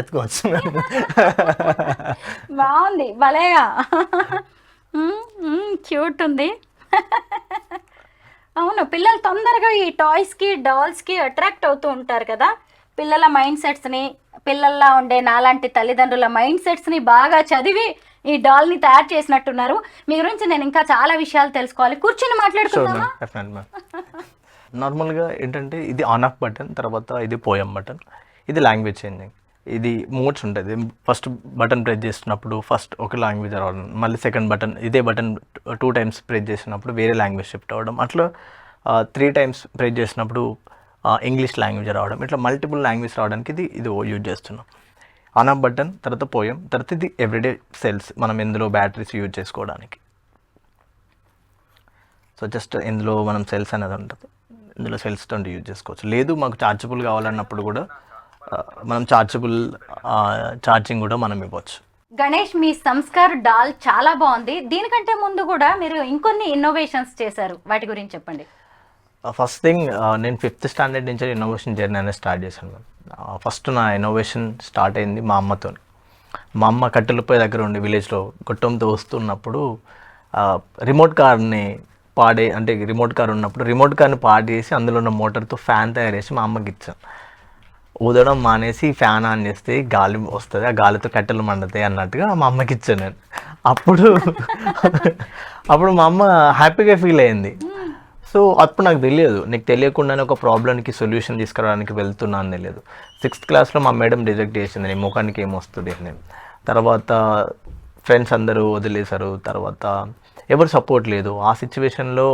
బాగుంది, భలేగా క్యూట్ ఉంది. అవును, పిల్లలు తొందరగా ఈ టాయ్స్కి డాల్స్కి అట్రాక్ట్ అవుతూ ఉంటారు కదా. పిల్లల మైండ్ సెట్స్ని, పిల్లల్లా ఉండే నాలాంటి తల్లిదండ్రుల మైండ్ సెట్స్ని బాగా చదివి ఈ డాల్ని తయారు చేసినట్టున్నారు. మీ గురించి నేను ఇంకా చాలా విషయాలు తెలుసుకోవాలి, కూర్చొని మాట్లాడుకుందామా? నార్మల్గా ఏంటంటే ఇది ఆన్ ఆఫ్ బటన్, తర్వాత ఇది పోయం బటన్, ఇది లాంగ్వేజ్ చేంజింగ్, ఇది మోడ్స్ ఉంటుంది. ఫస్ట్ బటన్ ప్రెస్ చేసినప్పుడు ఫస్ట్ ఒక లాంగ్వేజ్ రావడం, మళ్ళీ సెకండ్ బటన్ ఇదే బటన్ 2 times ప్రెస్ చేసినప్పుడు వేరే లాంగ్వేజ్ షిఫ్ట్ అవ్వడం, అట్లా 3 times ప్రెస్ చేసినప్పుడు ఇంగ్లీష్ లాంగ్వేజ్ రావడం, ఇట్లా మల్టిపుల్ లాంగ్వేజ్ రావడానికి ఇది యూజ్ చేస్తున్నాం. ఆన్ ఆఫ్ బటన్, తర్వాత పోయం, తర్వాత ఇది ఎవ్రీడే సెల్స్, మనం ఇందులో బ్యాటరీస్ యూజ్ చేసుకోవడానికి. సో జస్ట్ ఇందులో మనం సెల్స్ అనేది ఉంటుంది, ఇందులో సెల్స్ తోటి యూజ్ చేసుకోవచ్చు. లేదు మాకు ఛార్జబుల్ కావాలన్నప్పుడు కూడా మనం ఛార్జింగ్ కూడా మనం ఇవ్వచ్చు. గణేష్, మీ సంస్కార్ డాల్ చాలా బాగుంది. దీనికంటే ముందు కూడా మీరు ఇంకొన్ని ఇన్నోవేషన్స్ చేశారు, వాటి గురించి చెప్పండి. ఫస్ట్ థింగ్, నేను 5th standard నుంచి ఇన్నోవేషన్ జర్నీ అనేది స్టార్ట్ చేశాను. ఫస్ట్ నా ఇన్నోవేషన్ స్టార్ట్ అయింది మా అమ్మతో. మా అమ్మ కట్టెలపై దగ్గర ఉండి విలేజ్లో గొట్టంతో వస్తున్నప్పుడు రిమోట్ కార్ని అంటే రిమోట్ కార్ ఉన్నప్పుడు రిమోట్ కార్ని పాడేసి అందులో ఉన్న మోటార్తో ఫ్యాన్ తయారు చేసి మా అమ్మకి ఇచ్చాను. ఊదడం మానేసి ఫ్యాన్ ఆన్ చేస్తే గాలి వస్తుంది, ఆ గాలితో కట్టెలు మండుతాయి అన్నట్టుగా మా అమ్మకి ఇచ్చాను నేను. అప్పుడు మా అమ్మ హ్యాపీగా ఫీల్ అయింది. సో అప్పుడు నాకు తెలియదు, నీకు తెలియకుండానే ఒక ప్రాబ్లంకి సొల్యూషన్ తీసుకురావడానికి వెళ్తున్నాను తెలియదు. 6th classలో మా మేడం రిజెక్ట్ చేసింది, నీ ముఖానికి ఏమొస్తుంది అని. తర్వాత ఫ్రెండ్స్ అందరూ వదిలేశారు, తర్వాత ఎవరు సపోర్ట్ లేదు. ఆ సిచ్యువేషన్లో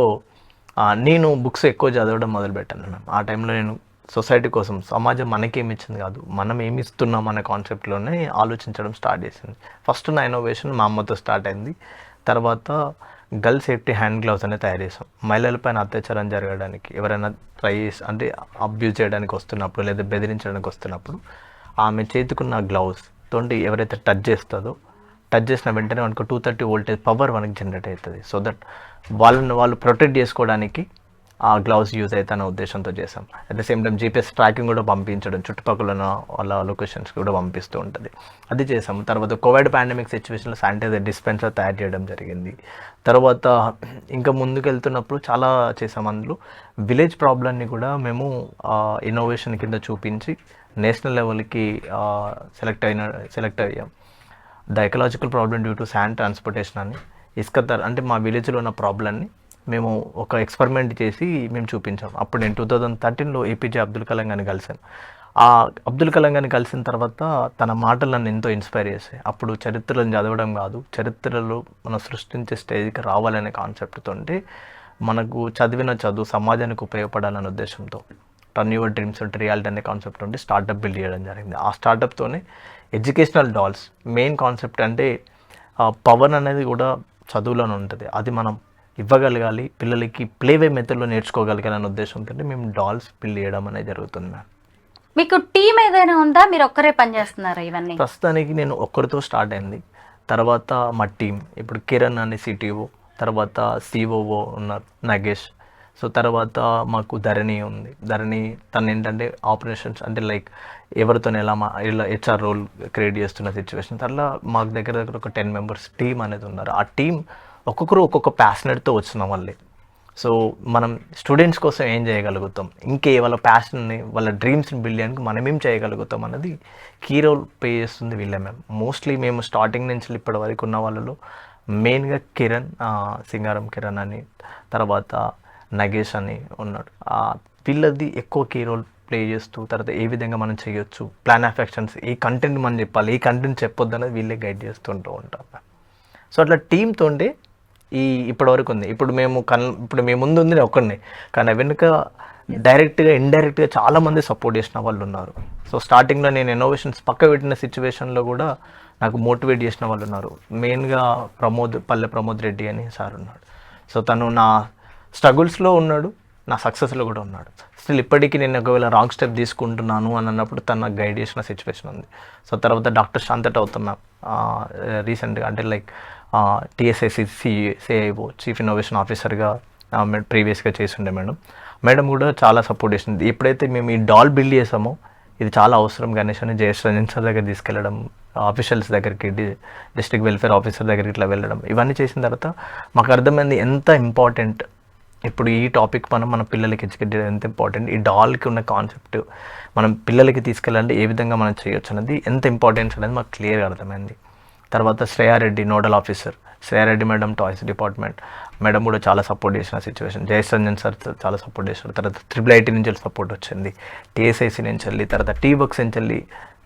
నేను బుక్స్ ఎక్కువ చదవడం మొదలుపెట్టాను మ్యామ్. ఆ టైంలో నేను సొసైటీ కోసం, సమాజం మనకేమి ఇచ్చింది కాదు, మనం ఏమి ఇస్తున్నాం అనే కాన్సెప్ట్లోనే ఆలోచించడం స్టార్ట్ చేసింది. ఫస్ట్ నా ఇన్నోవేషన్ మా అమ్మతో స్టార్ట్ అయింది. తర్వాత గర్ల్ సేఫ్టీ హ్యాండ్ గ్లౌస్ అనేది తయారు చేసాం. మహిళలపైన అత్యాచారం జరగడానికి, ఎవరైనా ట్రై చేసి అంటే అబ్యూజ్ చేయడానికి వస్తున్నప్పుడు లేదా బెదిరించడానికి వస్తున్నప్పుడు ఆమె చేతుకున్న గ్లౌస్ తోటి ఎవరైతే టచ్ చేసిన వెంటనే మనకు 230 వోల్టేజ్ పవర్ మనకి జనరేట్ అవుతుంది. సో దట్ వాళ్ళు ప్రొటెక్ట్ చేసుకోవడానికి ఆ గ్లౌస్ యూజ్ అవుతా అనే ఉద్దేశంతో చేసాం. At the same time GPS tracking కూడా పంపించడం, చుట్టుపక్కల ఉన్న వాళ్ళ లొకేషన్స్కి కూడా పంపిస్తూ ఉంటుంది, అది చేసాం. తర్వాత కోవిడ్ పాండమిక్ సిచ్యువేషన్లో శానిటైజర్ డిస్పెన్సర్ తయారు చేయడం జరిగింది. తర్వాత ఇంకా ముందుకు వెళ్తున్నప్పుడు చాలా చేసాం. అందులో విలేజ్ ప్రాబ్లమ్ని కూడా మేము ఇన్నోవేషన్ కింద చూపించి నేషనల్ లెవెల్కి సెలెక్ట్ అయ్యాం. The ecological problem due to sand transportation అని అంటే మా విలేజ్లో ఉన్న ప్రాబ్లమ్ని మేము ఒక ఎక్స్పెరిమెంట్ చేసి మేము చూపించాం. అప్పుడు నేను 2013లో ఏపీజే అబ్దుల్ కలాం గారిని కలిశాను. ఆ అబ్దుల్ కలాం గారిని కలిసిన తర్వాత తన మాటలు నన్ను ఎంతో ఇన్స్పైర్ చేశాయి. అప్పుడు చరిత్రలను చదవడం కాదు, చరిత్రలో మనం సృష్టించే స్టేజ్కి రావాలనే కాన్సెప్ట్తో, మనకు చదివిన చదువు సమాజానికి ఉపయోగపడాలనే ఉద్దేశంతో turn your dreams into reality అనే కాన్సెప్ట్ ఉండి స్టార్టప్ బిల్డ్ చేయడం జరిగింది. ఆ స్టార్టప్తోనే ఎడ్యుకేషనల్ డాల్స్ మెయిన్ కాన్సెప్ట్ అంటే పవర్ అనేది కూడా చదువులోనే ఉంటుంది, అది మనం ఇవ్వగలగాలి, పిల్లలకి ప్లేవే మెథడ్లో నేర్చుకోగలగాలనే ఉద్దేశంతో మేము డాల్స్ బిల్డ్ చేయడం అనేది జరుగుతుంది మ్యామ్. మీకు టీం ఏదైనా ఉందా, మీరు ఒక్కరే పనిచేస్తున్నారా ఇవన్నీ? ప్రస్తుతానికి నేను ఒక్కరితో స్టార్ట్ అయింది. తర్వాత మా టీం ఇప్పుడు కిరణ్ అని సిటీఓ, తర్వాత సిఓఓ ఉన్నారు నగేష్. సో తర్వాత మాకు ధరణి ఉంది. ధరణి తను ఏంటంటే ఆపరేషన్స్ అంటే లైక్ ఎవరితో ఇలా హెచ్ఆర్ రోల్ క్రియేట్ చేస్తున్న సిచ్యువేషన్. అట్లా మాకు దగ్గర ఒక 10 మెంబర్స్ టీం అనేది ఉన్నారు. ఆ టీం ఒక్కొక్కరు ఒక్కొక్క ప్యాషనెట్తో వచ్చిన వాళ్ళే. సో మనం స్టూడెంట్స్ కోసం ఏం చేయగలుగుతాం, వాళ్ళ ప్యాషన్ని, వాళ్ళ డ్రీమ్స్ని బిల్డ్ చేయడానికి మనం ఏం చేయగలుగుతాం అన్నది కీ రోల్ ప్లే చేస్తుంది వీళ్ళే. మోస్ట్లీ మేము స్టార్టింగ్ నుంచి ఇప్పటి వరకు ఉన్న వాళ్ళలో మెయిన్గా కిరణ్, సింగారం కిరణ్ అని, తర్వాత నగేష్ అని ఉన్నాడు. వీళ్ళది ఎక్కువ కీ రోల్ ప్లే చేస్తూ తర్వాత ఏ విధంగా మనం చేయొచ్చు, plan of actions, A content మనం చెప్పాలి, ఏ కంటెంట్ చెప్పొద్దు అనేది వీళ్ళే గైడ్ చేస్తుంటూ ఉంటాం. సో అట్లా టీమ్తో ఉంటే ఇప్పటివరకు ఉంది. ఇప్పుడు మీ ముందు ఉంది నేను ఒక్కడిని, కానీ వెనుక డైరెక్ట్గా ఇండైరెక్ట్గా చాలామంది సపోర్ట్ చేసిన వాళ్ళు ఉన్నారు. సో స్టార్టింగ్లో నేను ఇన్నోవేషన్స్ పక్క పెట్టిన సిచ్యువేషన్లో కూడా నాకు మోటివేట్ చేసిన వాళ్ళు ఉన్నారు. మెయిన్గా పల్లె ప్రమోద్ రెడ్డి అని సార్ ఉన్నాడు. సో తను నా స్ట్రగుల్స్లో ఉన్నాడు, నా సక్సెస్లో కూడా ఉన్నాడు. స్టిల్ ఇప్పటికీ నేను ఒకవేళ రాంగ్ స్టెప్ తీసుకుంటున్నాను అని అన్నప్పుడు తను నాకు గైడ్ చేసిన సిచ్యువేషన్ ఉంది. సో తర్వాత డాక్టర్ శాంతట అవుతున్నా రీసెంట్గా అంటే like TSIC CIO chief innovation ఆఫీసర్గా ప్రీవియస్గా చేసిండే మేడం కూడా చాలా సపోర్ట్ చేసింది. ఎప్పుడైతే మేము ఈ డాల్ బిల్డ్ చేసామో ఇది చాలా అవసరం గణేష్ అని జయేష్ రంజన్ సార్ దగ్గర తీసుకెళ్ళడం, ఆఫీషియల్స్ దగ్గరికి, డిస్ట్రిక్ట్ వెల్ఫేర్ ఆఫీసర్ దగ్గరికి ఇట్లా వెళ్ళడం, ఇవన్నీ చేసిన తర్వాత మాకు అర్థమైంది ఎంత ఇంపార్టెంట్ ఇప్పుడు ఈ టాపిక్ మన పిల్లలకి ఎడ్యుకేట్ చేయడం ఎంత ఇంపార్టెంట్, ఈ డాల్కి ఉన్న కాన్సెప్ట్ మనం పిల్లలకి తీసుకెళ్ళాలంటే ఏ విధంగా మనం చేయొచ్చు అనేది ఎంత ఇంపార్టెన్స్ అనేది మాకు క్లియర్గా అర్థమైంది. తర్వాత Shreya Reddy nodal officer, Shreya Reddy madam toys department madam కూడా చాలా సపోర్ట్ చేసిన సిచ్యువేషన్. జయేష్ రంజన్ సార్ చాలా సపోర్ట్ చేశారు. తర్వాత IIIT నుంచి సపోర్ట్ వచ్చింది, టీఎస్ఐసి నుంచి వెళ్ళి, తర్వాత టీ వర్క్స్ నుంచి వెళ్ళి,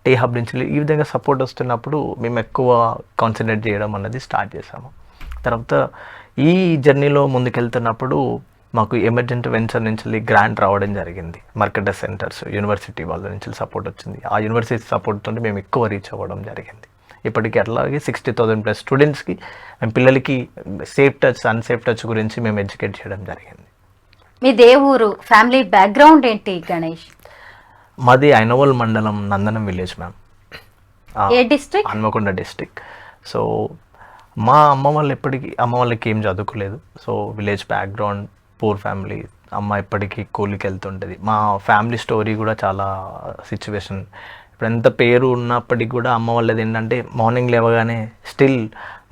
టీ హబ్ నుంచి వెళ్ళి, ఈ విధంగా సపోర్ట్ వస్తున్నప్పుడు మేము ఎక్కువ కాన్సన్ట్రేట్ చేయడం అన్నది స్టార్ట్ చేసాము. తర్వాత ఈ జర్నీలో ముందుకెళ్తున్నప్పుడు మాకు ఎమర్జెంట్ వెంచర్ నుంచి గ్రాంట్ రావడం జరిగింది. మార్కెటర్ సెంటర్స్ యూనివర్సిటీ వాళ్ళ నుంచి సపోర్ట్ వచ్చింది. ఆ యూనివర్సిటీ సపోర్ట్తో మేము ఎక్కువ రీచ్ అవ్వడం జరిగింది. ఇప్పటికీ అట్లాగే 60,000+ స్టూడెంట్స్కి మేము పిల్లలకి సేఫ్ టచ్, అన్సేఫ్ టచ్ గురించి మేము ఎడ్యుకేట్ చేయడం జరిగింది. మీ ఊరు ఫ్యామిలీ బ్యాక్గ్రౌండ్ ఏంటి గణేష్? మాది ఐనవోల్ మండలం, నందనం విలేజ్ మ్యామ్. ఏ డిస్ట్రిక్ట్? హన్మకొండ డిస్ట్రిక్ట్. సో మా అమ్మ వాళ్ళకి ఏం చదువుకోలేదు. So village background, poor family. అమ్మ ఎప్పటికీ కూలికి వెళ్తుంటుంది. మా ఫ్యామిలీ స్టోరీ కూడా చాలా సిచ్యువేషన్, ఇప్పుడు ఎంత పేరు ఉన్నప్పటికీ కూడా అమ్మ వాళ్ళది ఏంటంటే మార్నింగ్ లేవగానే స్టిల్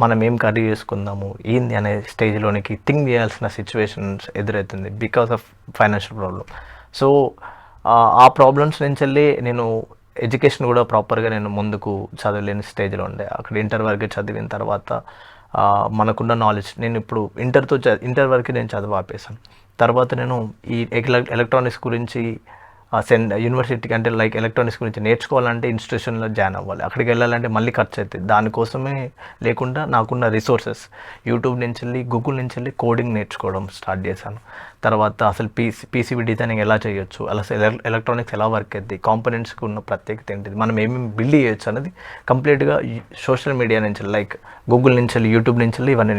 మనం ఏం కర్రీ చేసుకుందాము ఏంది అనే స్టేజ్లోనికి థింక్ చేయాల్సిన సిచ్యువేషన్స్ ఎదురవుతుంది because of financial problem. So ఆ ప్రాబ్లమ్స్ నుంచి వెళ్ళి నేను ఎడ్యుకేషన్ కూడా ప్రాపర్గా నేను ముందుకు చదవలేని స్టేజ్లో ఉండే. అక్కడ ఇంటర్ వరకు చదివిన తర్వాత మనకున్న నాలెడ్జ్, నేను ఇప్పుడు ఇంటర్ వరకు నేను చదువు ఆపేశాను. తర్వాత నేను ఈ ఎలక్ట్రానిక్స్ గురించి యూనివర్సిటీకి అంటే లైక్ ఎలక్ట్రానిక్స్ గురించి నేర్చుకోవాలంటే ఇన్స్టిట్యూషన్లో జాయిన్ అవ్వాలి, అక్కడికి వెళ్ళాలంటే మళ్ళీ ఖర్చు అవుతుంది. దానికోసమే లేకుండా నాకున్న రిసోర్సెస్ యూట్యూబ్ నుంచి వెళ్ళి గూగుల్ నుంచి వెళ్ళి కోడింగ్ నేర్చుకోవడం స్టార్ట్ చేశాను. తర్వాత అసలు పీసీబీ డిజైనింగ్ ఎలా చేయొచ్చు, అసలు ఎలక్ట్రానిక్స్ ఎలా వర్క్ అవుతుంది, కాంపోనెంట్స్కి ఉన్న ప్రత్యేకత ఏంటిది, మనం ఏమేమి బిల్డ్ చేయొచ్చు అనేది కంప్లీట్గా సోషల్ మీడియా నుంచి లైక్ గూగుల్ నుంచి వెళ్ళి యూట్యూబ్ నుంచి వెళ్ళి ఇవన్నీ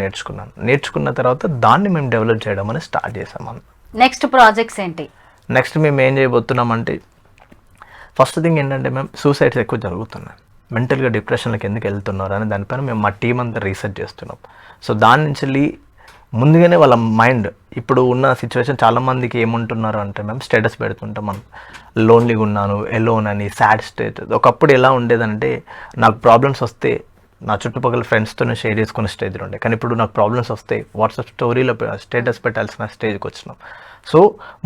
నేర్చుకున్న తర్వాత దాన్ని మేము డెవలప్ చేయడం అనేది స్టార్ట్ చేసాం. నెక్స్ట్ ప్రాజెక్ట్స్ ఏంటి? నెక్స్ట్ మేము ఏం చేయబోతున్నామంటే ఫస్ట్ థింగ్ ఏంటంటే మేము సూసైడ్స్ ఎక్కువ జరుగుతున్నాయి, మెంటల్గా డిప్రెషన్లకు ఎందుకు వెళ్తున్నారు అని దానిపైన మేము మా టీం అంతా రీసెర్చ్ చేస్తున్నాం. సో దాని నుంచి వెళ్ళి ముందుగానే వాళ్ళ మైండ్ ఇప్పుడు ఉన్న సిచ్యువేషన్ చాలామందికి ఏముంటున్నారు అంటే మేము స్టేటస్ పెడుతుంటాం, మనం లోన్లీగా ఉన్నాను, ఎలోన్ అని, సాడ్ స్టేట్. ఒకప్పుడు ఎలా ఉండేదంటే నాకు ప్రాబ్లమ్స్ వస్తే నా చుట్టుపక్కల ఫ్రెండ్స్తోనే షేర్ చేసుకునే స్టేజ్లో ఉండే, కానీ ఇప్పుడు నాకు ప్రాబ్లమ్స్ వస్తే వాట్సాప్ స్టోరీలో స్టేటస్ పెట్టాల్సిన స్టేజ్కి వచ్చినాం. సో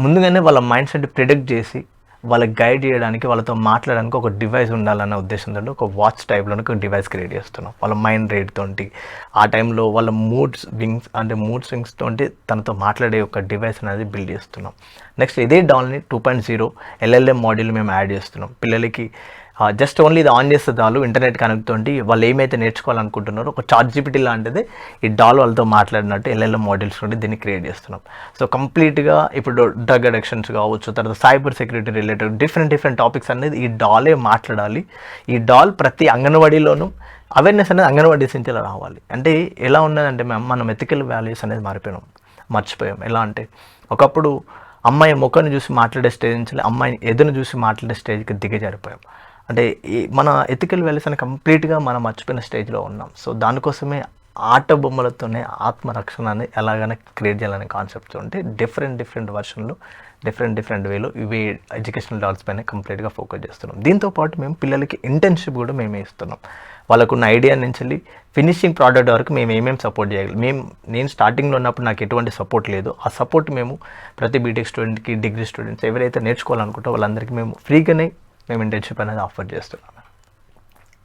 ముందుగానే వాళ్ళ మైండ్ సెట్ ప్రిడిక్ట్ చేసి వాళ్ళకి గైడ్ చేయడానికి, వాళ్ళతో మాట్లాడడానికి ఒక డివైస్ ఉండాలన్న ఉద్దేశంతో ఒక వాచ్ టైప్లో ఒక డివైస్ క్రియేట్ చేస్తున్నాం. వాళ్ళ మైండ్ రేట్ తోటి ఆ టైంలో వాళ్ళ మూడ్ స్వింగ్స్ తోటి తనతో మాట్లాడే ఒక డివైస్ అనేది బిల్డ్ చేస్తున్నాం. నెక్స్ట్ ఇదే డాల్ని 2.0 LLM మాడ్యూల్ మేము యాడ్ చేస్తున్నాం. పిల్లలకి జస్ట్ ఓన్లీ ఇది ఆన్ చేస్తే చాలు ఇంటర్నెట్ కనెక్ట్ తోటి వాళ్ళు ఏమైతే నేర్చుకోవాలనుకుంటున్నారో ఒక ChatGPT లాంటిది ఈ డాల్ వాళ్ళతో మాట్లాడినట్టు LLM మాడ్యూల్స్ నుండి దీన్ని క్రియేట్ చేస్తున్నాం. సో కంప్లీట్గా ఇప్పుడు డ్రగ్ అడిక్షన్స్ కావచ్చు, తర్వాత cyber security related different topics అనేది ఈ డాలే మాట్లాడాలి. ఈ డాల్ ప్రతి అంగన్వాడీలోనూ అవేర్నెస్ అనేది అంగన్వాడీ నుంచి ఇలా రావాలి. అంటే ఎలా ఉన్నదంటే మనం ఎథికల్ వాల్యూస్ అనేది మర్చిపోయాం. ఎలా అంటే ఒకప్పుడు అమ్మాయి ముఖాన్ని చూసి మాట్లాడే స్టేజ్ నుంచి అమ్మాయిని ఎదురు చూసి మాట్లాడే స్టేజ్కి దిగజారిపోయాం. అంటే మన ఎథికల్ వాల్యూస్ అని కంప్లీట్గా మనం మర్చిపోయిన స్టేజ్లో ఉన్నాం. సో దానికోసమే ఆట బొమ్మలతోనే ఆత్మరక్షణ అని ఎలాగైనా క్రియేట్ చేయాలనే కాన్సెప్ట్ ఉంటే డిఫరెంట్ వర్షన్లో డిఫరెంట్ వేలో ఇవి ఎడ్యుకేషనల్ డాల్స్ పైన కంప్లీట్గా ఫోకస్ చేస్తున్నాం. దీంతోపాటు మేము పిల్లలకి ఇంటర్న్షిప్ కూడా మేమే ఇస్తున్నాం. వాళ్ళకున్న ఐడియా నుంచి వెళ్ళి ఫినిషింగ్ ప్రోడక్ట్ వరకు మేము ఏమేమి సపోర్ట్ చేయగలం. నేను స్టార్టింగ్లో ఉన్నప్పుడు నాకు ఎటువంటి సపోర్ట్ లేదు. ఆ సపోర్ట్ మేము ప్రతి బీటెక్ స్టూడెంట్కి, డిగ్రీ స్టూడెంట్స్ ఎవరైతే నేర్చుకోవాలనుకుంటో వాళ్ళందరికీ మేము ఫ్రీగానే మేము ఇంటర్న్షిప్ అనేది ఆఫర్ చేస్తున్నాం.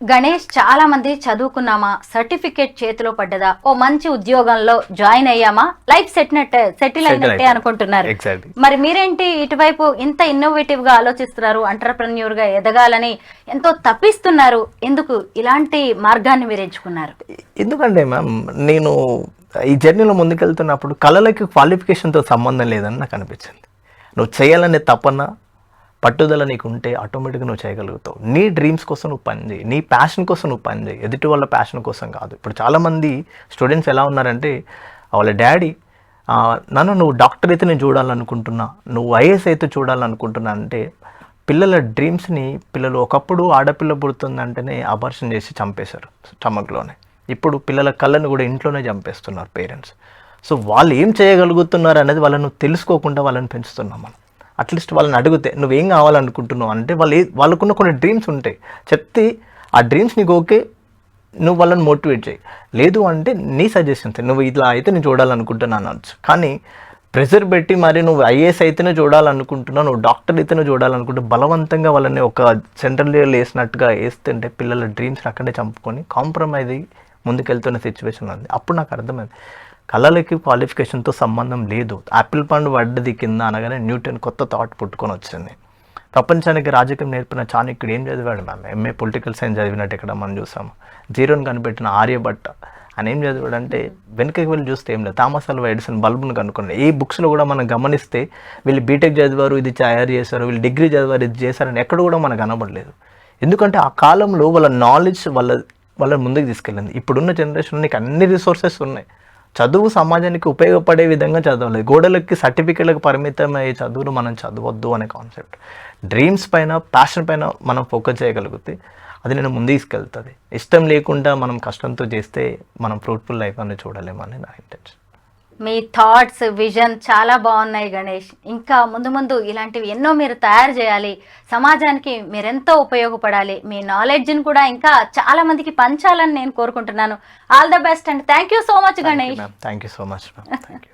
గణేష్, చాలా మంది చదువుకున్నామా, సర్టిఫికేట్ చేతిలో పడ్డదా, ఓ మంచి ఉద్యోగంలో జాయిన్ అయ్యామా, లైఫ్ సెటిల్ అయినట్టే అనుకుంటున్నారు. మరి మీరేంటి ఇటువైపు ఇంత ఇన్నోవేటివ్ గా ఆలోచిస్తున్నారు, ఎంటర్‌ప్రెన్యూర్ గా ఎదగాలని ఎంతో తప్పిస్తున్నారు, ఎందుకు ఇలాంటి మార్గాన్ని మీరు ఎంచుకున్నారు? ఎందుకంటే మ్యామ్ నేను ఈ జర్నీలో ముందుకెళ్తున్నప్పుడు కళలకి క్వాలిఫికేషన్తో సంబంధం లేదని నాకు అనిపించింది. నువ్వు చేయాలనే తపన పట్టుదల నీకు ఉంటే ఆటోమేటిక్గా నువ్వు చేయగలుగుతావు. నీ డ్రీమ్స్ కోసం నువ్వు పని చేయి, నీ ప్యాషన్ కోసం నువ్వు పని చేయి, ఎదుటి వాళ్ళ ప్యాషన్ కోసం కాదు. ఇప్పుడు చాలామంది స్టూడెంట్స్ ఎలా ఉన్నారంటే వాళ్ళ డాడీ నువ్వు డాక్టర్ అయితే నేను చూడాలనుకుంటున్నా, నువ్వు ఐఏఎస్ అయితే చూడాలనుకుంటున్నా అంటే పిల్లల డ్రీమ్స్ని పిల్లలు ఒకప్పుడు ఆడపిల్ల పుడుతుందంటేనే అబార్షన్ చేసి చంపేశారు స్టమక్లోనే. ఇప్పుడు పిల్లల కళ్ళను కూడా ఇంట్లోనే చంపేస్తున్నారు పేరెంట్స్. సో వాళ్ళు ఏం చేయగలుగుతున్నారు అనేది వాళ్ళను తెలుసుకోకుండా వాళ్ళని పెంచుతున్నాం మనం. అట్లీస్ట్ వాళ్ళని అడిగితే నువ్వేం కావాలనుకుంటున్నావు అంటే వాళ్ళకున్న కొన్ని డ్రీమ్స్ ఉంటాయి, చెప్తే ఆ డ్రీమ్స్ నీకు ఓకే, నువ్వు వాళ్ళని మోటివేట్ చేయి. లేదు అంటే నీ సజెషన్స్, నువ్వు ఇలా అయితే నేను చూడాలనుకుంటున్నాను అనొచ్చు. కానీ ప్రెషర్ పెట్టి మరి నువ్వు ఐఏఎస్ అయితేనే చూడాలనుకుంటున్నావు, నువ్వు డాక్టర్ అయితేనే చూడాలనుకుంటే బలవంతంగా వాళ్ళని ఒక సెంట్రల్ లెవెల్ వేసినట్టుగా వేస్తుంటే పిల్లల డ్రీమ్స్ని అక్కడే చంపుకొని కాంప్రమైజ్ అయ్యి ముందుకెళ్తున్న సిచ్యువేషన్ ఉంది. అప్పుడు నాకు అర్థమైంది కళలకి క్వాలిఫికేషన్తో సంబంధం లేదు. యాపిల్ పండు పడ్డది కింద అనగానే న్యూటన్ కొత్త థాట్ పుట్టుకొని వచ్చింది. ప్రపంచానికి రాజకీయం నేర్పిన చాణక్యుడు ఏం చదివాడు మ్యామ్? MA పొలిటికల్ సైన్స్ చదివినట్టు ఇక్కడ మనం చూసాము. జీరోని కనిపెట్టిన ఆర్యభట్ట అని ఏం చదివాడు అంటే వెనుకకి వెళ్ళి చూస్తే ఏం లేదు, థామస్ ఆల్వా ఎడిసన్ బల్బును కనుక్కున్నాడు. ఈ బుక్స్లో కూడా మనం గమనిస్తే వీళ్ళు బీటెక్ చదివారు, ఇది తయారు చేశారు, వీళ్ళు డిగ్రీ చదివారు, ఇది చేశారని ఎక్కడ కూడా మనకు కనబడలేదు. ఎందుకంటే ఆ కాలంలో వాళ్ళ నాలెడ్జ్ వాళ్ళ ముందుకు తీసుకెళ్ళింది. ఇప్పుడున్న జనరేషన్లో నీకు అన్ని రిసోర్సెస్ ఉన్నాయి. చదువు సమాజానికి ఉపయోగపడే విధంగా చదవలేదు. గోడలకి సర్టిఫికేట్లకు పరిమితం అయ్యే చదువును మనం చదవద్దు అనే కాన్సెప్ట్. డ్రీమ్స్ పైన, ప్యాషన్ పైన మనం ఫోకస్ చేయగలిగితే అది నేను ముందు తీసుకెళ్తుంది. ఇష్టం లేకుండా మనం కష్టంతో చేస్తే మనం ఫ్రూట్ఫుల్ లైఫ్ అని చూడలేమని నా ఇంటెన్షన్. మీ థాట్స్, విజన్ చాలా బాగున్నాయి గణేష్. ఇంకా ముందు ఇలాంటివి ఎన్నో మీరు తయారు చేయాలి, సమాజానికి మీరెంతో ఉపయోగపడాలి, మీ నాలెడ్జ్ని కూడా ఇంకా చాలా మందికి పంచాలని నేను కోరుకుంటున్నాను. All the best and thank you so much Ganesh. Thank you so much ma'am. Thank you.